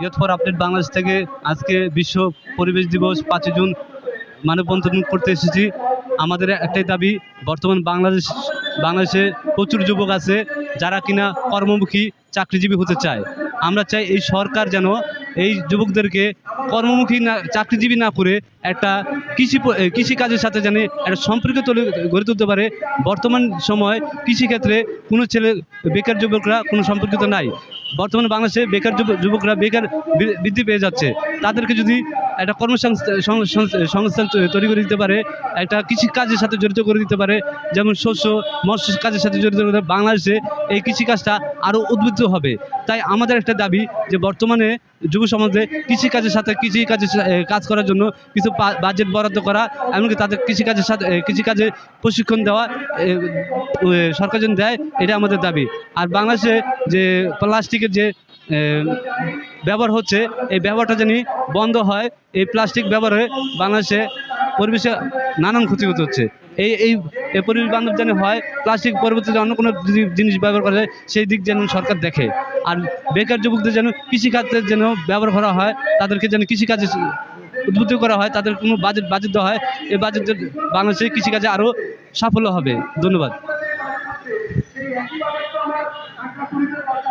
Youth for update Bangladesh থেকে আজকে বিশ্ব পরিবেশ দিবস 5ই জুন মানববন্ধন করতে এসেছি। আমাদের একটাই দাবি, বর্তমান বাংলাদেশে প্রচুর যুবক আছে যারা কিনা কর্মমুখী চাকরিজীবী হতে চায়। আমরা চাই এই সরকার যেন এই যুবকদেরকে কর্মমুখী না, চাকরিজীবী না করে একটা কৃষিকাজের সাথে যেন একটা সম্পর্ক গড়ে তুলতে পারে। বর্তমান সময় কৃষিক্ষেত্রে কোনো বেকার যুবকরা কোনো সম্পর্কিত নাই। বর্তমানে বাংলাদেশে বেকার যুবকরা বেকার বৃদ্ধি পেয়ে যাচ্ছে। তাদেরকে যদি একটা কর্মসংস্থান তৈরি করে দিতে পারে, একটা কৃষিকাজের সাথে জড়িত করে দিতে পারে, যেমন মৎস্য কাজের সাথে জড়িত করে, বাংলাদেশে এই কৃষিকাজটা আরও উদ্বৃত্ত হবে। তাই আমাদের একটা দাবি যে বর্তমানে যুব সমাজে কৃষিকাজের সাথে কাজ করার জন্য কিছু বাজেট বরাদ্দ করা, এমনকি তাদের কৃষিকাজে প্রশিক্ষণ দেওয়া সরকার যেন দেয়, এটা আমাদের দাবি। আর বাংলাদেশে যে প্লাস্টিকের যে ব্যবহার হচ্ছে, এই ব্যবহারটা যেন বন্ধ হয়। এই প্লাস্টিক ব্যবহারে বাংলাদেশে পরিবেশে নানান ক্ষতি হচ্ছে। এই পরিবেশ বান্ধব যেন হয়, প্লাস্টিক পরবর্তীতে অন্য কোনো জিনিস ব্যবহার করা যায় সেই দিক যেন সরকার দেখে। আর বেকার যুবকদের যেন কৃষিকাজের যেন ব্যবহার করা হয়, তাদেরকে যেন কৃষিকাজে উদ্বুদ্ধ করা হয়, তাদের কোনো বাজেট দেওয়া হয়। এই বাজেট বাংলাদেশের কৃষিকাজে আরও সাফল্য হবে। ধন্যবাদ।